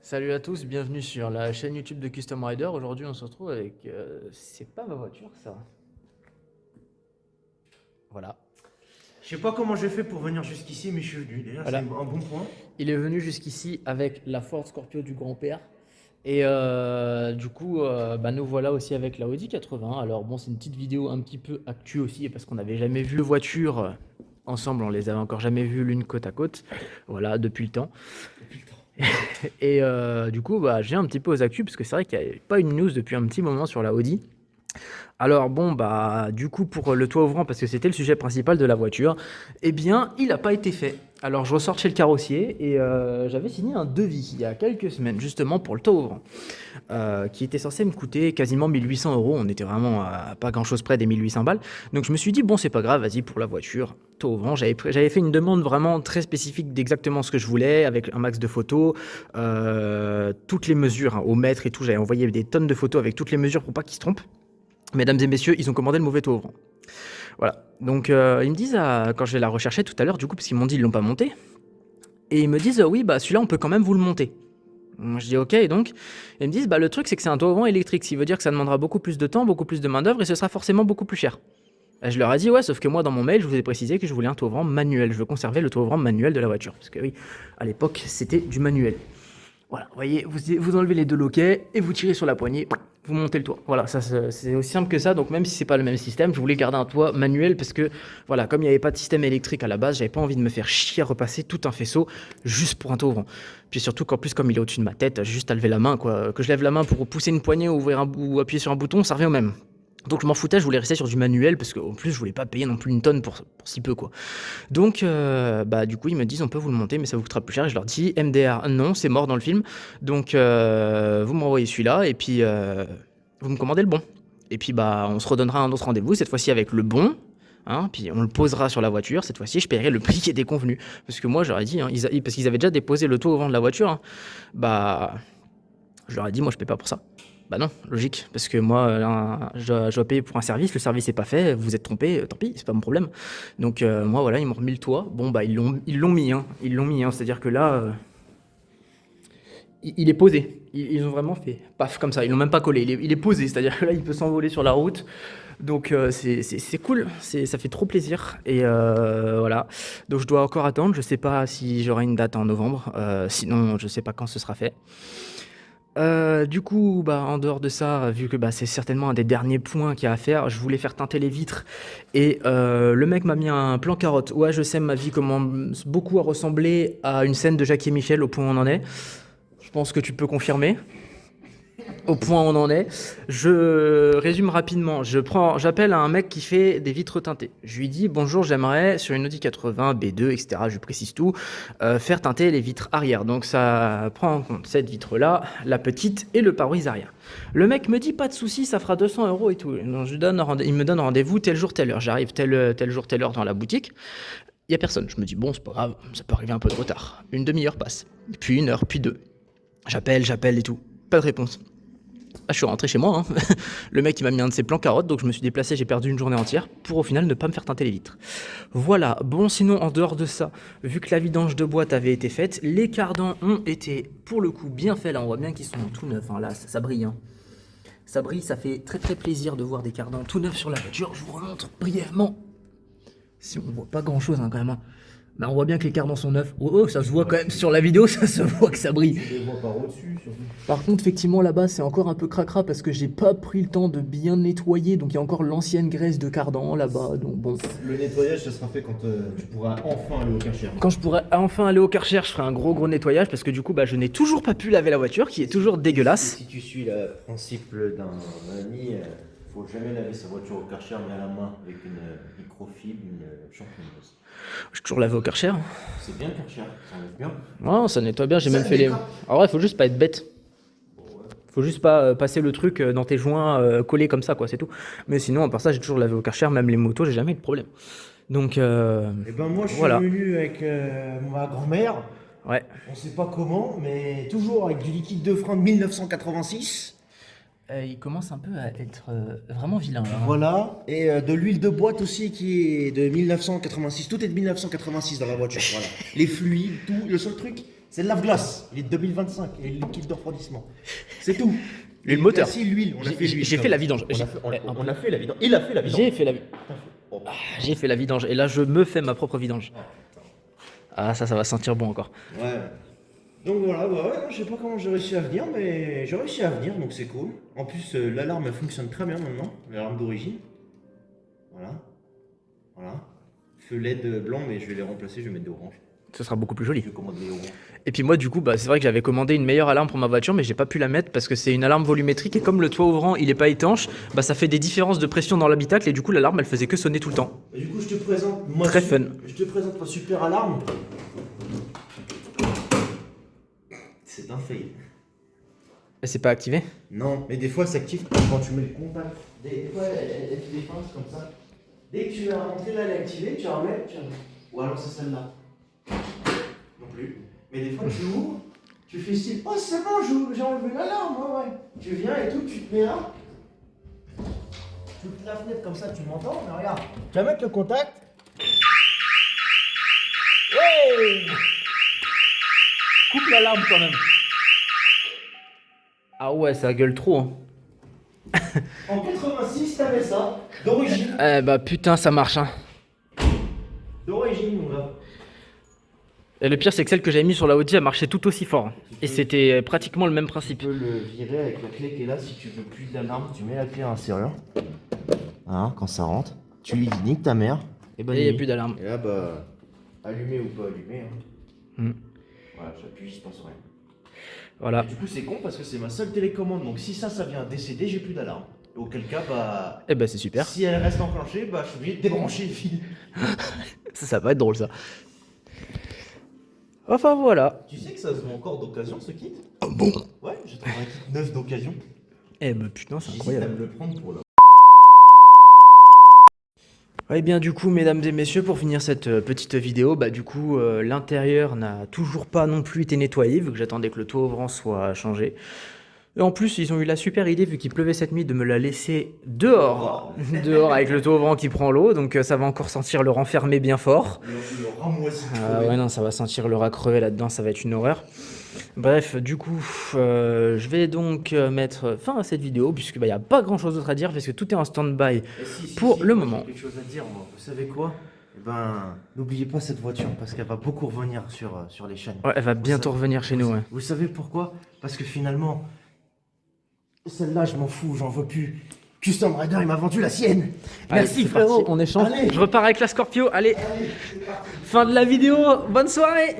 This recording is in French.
Salut à tous, bienvenue sur la chaîne YouTube de Custom Rider. Aujourd'hui, on se retrouve avec. C'est pas ma voiture, ça. Voilà. Je sais pas comment j'ai fait pour venir jusqu'ici, mais je suis venu. Déjà, c'est Voilà. un bon point. Il est venu jusqu'ici avec la Ford Scorpio du grand-père. Et du coup, nous voilà aussi avec la Audi 80. Alors bon, c'est une petite vidéo un petit peu actu aussi, parce qu'on n'avait jamais vu de voiture ensemble. On les avait encore jamais vues l'une côte à côte. Voilà, depuis le temps. Et du coup, j'ai un petit peu aux actus, parce que c'est vrai qu'il n'y avait pas une news depuis un petit moment sur la Audi. Alors bon, du coup, pour le toit ouvrant, parce que c'était le sujet principal de la voiture, eh bien, il n'a pas été fait. Alors je ressors chez le carrossier et j'avais signé un devis il y a quelques semaines, justement pour le toit ouvrant, qui était censé me coûter quasiment 1800 euros. On était vraiment à pas grand-chose près des 1800 balles. Donc je me suis dit, bon, c'est pas grave, vas-y pour la voiture, toit ouvrant. J'avais fait une demande vraiment très spécifique d'exactement ce que je voulais, avec un max de photos, toutes les mesures, hein, au mètre et tout. J'avais envoyé des tonnes de photos avec toutes les mesures pour pas qu'ils se trompent. Mesdames et messieurs, ils ont commandé le mauvais toit ouvrant. Voilà. Donc ils me disent, quand je vais la rechercher tout à l'heure, du coup, parce qu'ils m'ont dit ils l'ont pas monté, et ils me disent, oui, celui-là, on peut quand même vous le monter. Je dis ok, et donc ils me disent, le truc, c'est que c'est un toit ouvrant électrique, ce qui veut dire que ça demandera beaucoup plus de temps, beaucoup plus de main-d'œuvre, et ce sera forcément beaucoup plus cher. Et je leur ai dit, ouais, sauf que moi, dans mon mail, je vous ai précisé que je voulais un toit ouvrant manuel. Je veux conserver le toit ouvrant manuel de la voiture. Parce que oui, à l'époque, c'était du manuel. Voilà, vous voyez, vous enlevez les deux loquets et vous tirez sur la poignée, vous montez le toit. Voilà, ça c'est aussi simple que ça. Donc même si c'est pas le même système, je voulais garder un toit manuel parce que voilà, comme il n'y avait pas de système électrique à la base, j'avais pas envie de me faire chier à repasser tout un faisceau juste pour un toit ouvrant. Puis surtout qu'en plus comme il est au-dessus de ma tête, j'ai juste à lever la main quoi. Que je lève la main pour pousser une poignée ou ou appuyer sur un bouton, ça revient au même. Donc je m'en foutais, je voulais rester sur du manuel parce qu'en plus je voulais pas payer non plus une tonne pour si peu quoi. Donc, du coup, ils me disent on peut vous le monter, mais ça vous coûtera plus cher. Et je leur dis MDR, non, c'est mort dans le film. Donc, vous me renvoyez celui-là et puis vous me commandez le bon. Et puis, on se redonnera un autre rendez-vous, cette fois-ci avec le bon. Hein, puis on le posera sur la voiture. Cette fois-ci, je paierai le prix qui était convenu. Parce que moi, j'aurais dit, hein, parce qu'ils avaient déjà déposé le taux au vent de la voiture, hein, je leur ai dit, moi, je paie pas pour ça. Bah non, logique, parce que moi, là, je dois payer pour un service, le service n'est pas fait, vous êtes trompé, tant pis, c'est pas mon problème. Donc moi, voilà, ils m'ont remis le toit. Bon, ils l'ont mis, hein, c'est-à-dire que là, il est posé. Ils ont vraiment fait paf comme ça, ils l'ont même pas collé, il est posé, c'est-à-dire que là, il peut s'envoler sur la route. Donc c'est cool, ça fait trop plaisir. Et voilà, donc je dois encore attendre, je sais pas si j'aurai une date en novembre, sinon je sais pas quand ce sera fait. Du coup, en dehors de ça, vu que c'est certainement un des derniers points qu'il y a à faire, je voulais faire teinter les vitres et le mec m'a mis un plan carotte. Ouais, je sais, ma vie commence beaucoup à ressembler à une scène de Jackie et Michel au point où on en est. Je pense que tu peux confirmer. Au point où on en est. Je résume rapidement. J'appelle un mec qui fait des vitres teintées. Je lui dis bonjour, j'aimerais sur une Audi 80, B2, etc. Je précise tout, faire teinter les vitres arrière. Donc ça prend en compte cette vitre-là, la petite et le pare-brise arrière. Le mec me dit pas de souci, ça fera 200 euros et tout. Donc, il me donne rendez-vous tel jour, telle heure. J'arrive tel jour, telle heure dans la boutique. Il y a personne. Je me dis bon, c'est pas grave, ça peut arriver un peu de retard. Une demi-heure passe, puis une heure, puis deux. J'appelle et tout. Pas de réponse. Je suis rentré chez moi, hein. Le mec il m'a mis un de ses plans carottes, donc je me suis déplacé, j'ai perdu une journée entière pour au final ne pas me faire teinter les vitres. Voilà, bon sinon en dehors de ça, vu que la vidange de boîte avait été faite, les cardans ont été pour le coup bien faits, là on voit bien qu'ils sont tout neufs, hein. Là ça brille, hein. Ça brille, ça fait très très plaisir de voir des cardans tout neufs sur la voiture, je vous remontre brièvement. Si on voit pas grand chose quand même, hein. On voit bien que les cardans sont neufs. Oh, ça se voit quand même sur la vidéo, ça se voit que ça brille. Je les vois par au-dessus, surtout. Par contre, effectivement, là-bas, c'est encore un peu cracra parce que j'ai pas pris le temps de bien nettoyer. Donc, il y a encore l'ancienne graisse de cardan là-bas. Donc, bon. Le nettoyage, ça sera fait quand tu pourras enfin aller au Karcher. Quand je pourrai enfin aller au Karcher, je ferai un gros nettoyage parce que du coup, je n'ai toujours pas pu laver la voiture qui est toujours dégueulasse. Si tu suis le principe d'un ami, faut jamais laver sa voiture au Karcher, mais à la main, avec une microfibre, une champigneuse. Je suis toujours lavé au Karcher. C'est bien Karcher, ça enlève bien. Ouais, ça nettoie bien. J'ai même fait les. Alors, ouais, faut juste pas être bête. Faut juste pas passer le truc dans tes joints collés comme ça, quoi, c'est tout. Mais sinon, à part ça, j'ai toujours lavé au Karcher, même les motos, j'ai jamais eu de problème. Donc, Et moi, je suis voilà. venu avec ma grand-mère. Ouais. On sait pas comment, mais toujours avec du liquide de frein de 1986. Il commence un peu à être vraiment vilain, là. Voilà, et de l'huile de boîte aussi qui est de 1986. Tout est de 1986 dans la voiture. Voilà. Les fluides, tout. Le seul truc C'est le lave-glace. Il est de 2025 et le liquide de refroidissement. C'est tout. Et le moteur. Si l'huile, on a fait l'huile. J'ai fait la vidange. On a fait la vidange. Il a fait la vidange. J'ai fait la vidange et là je me fais ma propre vidange. Ah ça va sentir bon encore. Ouais. Donc voilà, bah ouais, je sais pas comment j'ai réussi à venir, mais j'ai réussi à venir, donc c'est cool. En plus, l'alarme elle fonctionne très bien maintenant, l'alarme d'origine. Voilà. Voilà. Feu LED blanc, mais je vais les remplacer, je vais mettre des oranges. Ce sera beaucoup plus joli. Je commande des oranges. Et puis moi du coup c'est vrai que j'avais commandé une meilleure alarme pour ma voiture mais j'ai pas pu la mettre parce que c'est une alarme volumétrique et comme le toit ouvrant il est pas étanche, ça fait des différences de pression dans l'habitacle et du coup l'alarme elle faisait que sonner tout le temps. Et du coup je te présente Très fun. Je te présente ma super alarme. C'est un fail. Et c'est pas activé? Non, mais des fois ça s'active quand tu mets le contact. Des fois elle te défonce comme ça. Dès que tu l'as rentré là, elle est activée, tu la remets, ou alors c'est celle-là. Non plus. Mais des fois tu ouvres, tu fais style, oh c'est bon, j'ai enlevé l'alarme, ouais. Tu viens et tout, tu te mets là. Tu ouvres la fenêtre comme ça, tu m'entends, mais regarde. Tu vas mettre le contact. Ouais. Coupe l'alarme quand même. Ah ouais ça gueule trop hein. En 86 t'avais ça, d'origine. Putain ça marche hein. D'origine mon gars. Et le pire c'est que celle que j'avais mis sur la Audi elle marchait tout aussi fort. Hein. Et c'était pratiquement le même principe. Tu peux le virer avec la clé qui est là. Si tu veux plus d'alarme, tu mets la clé à la serrure. Hein, quand ça rentre, tu lui dis nique ta mère. Et il n'y a plus d'alarme. Et là, allumé ou pas allumé. Hein. Voilà, j'appuie, il se passe rien. Voilà. Et du coup, c'est con parce que c'est ma seule télécommande. Donc, si ça vient décéder, j'ai plus d'alarme. Auquel cas, c'est super. Si elle reste enclenchée, je suis obligé de débrancher le fil. ça va être drôle ça. Enfin voilà. Tu sais que ça se vend encore d'occasion ce kit? Ah bon? Ouais, j'ai trouvé un kit neuf d'occasion. Putain, c'est incroyable. J'hésite à me le prendre pour là. Et bien du coup, mesdames et messieurs, pour finir cette petite vidéo, l'intérieur n'a toujours pas non plus été nettoyé, vu que j'attendais que le toit ouvrant soit changé. Et en plus, ils ont eu la super idée, vu qu'il pleuvait cette nuit, de me la laisser dehors. Dehors avec le toit ouvrant qui prend l'eau, donc ça va encore sentir le renfermé bien fort. Le rat moisi. Ouais non, ça va sentir le rat crevé là-dedans, ça va être une horreur. Bref, du coup, je vais donc mettre fin à cette vidéo, puisqu'il n'y a pas grand-chose d'autre à dire, parce que tout est en stand-by pour le moment. J'ai quelque chose à dire, moi. Vous savez quoi? N'oubliez pas cette voiture, parce qu'elle va beaucoup revenir sur les chaînes. Ouais, elle va bientôt revenir chez nous, ouais. Vous savez pourquoi? Parce que finalement, celle-là, je m'en fous, j'en veux plus. Custom Rider, il m'a vendu la sienne. Allez, merci frérot. Parti, on échange. Allez. Je repars avec la Scorpio. Allez, fin de la vidéo. Bonne soirée.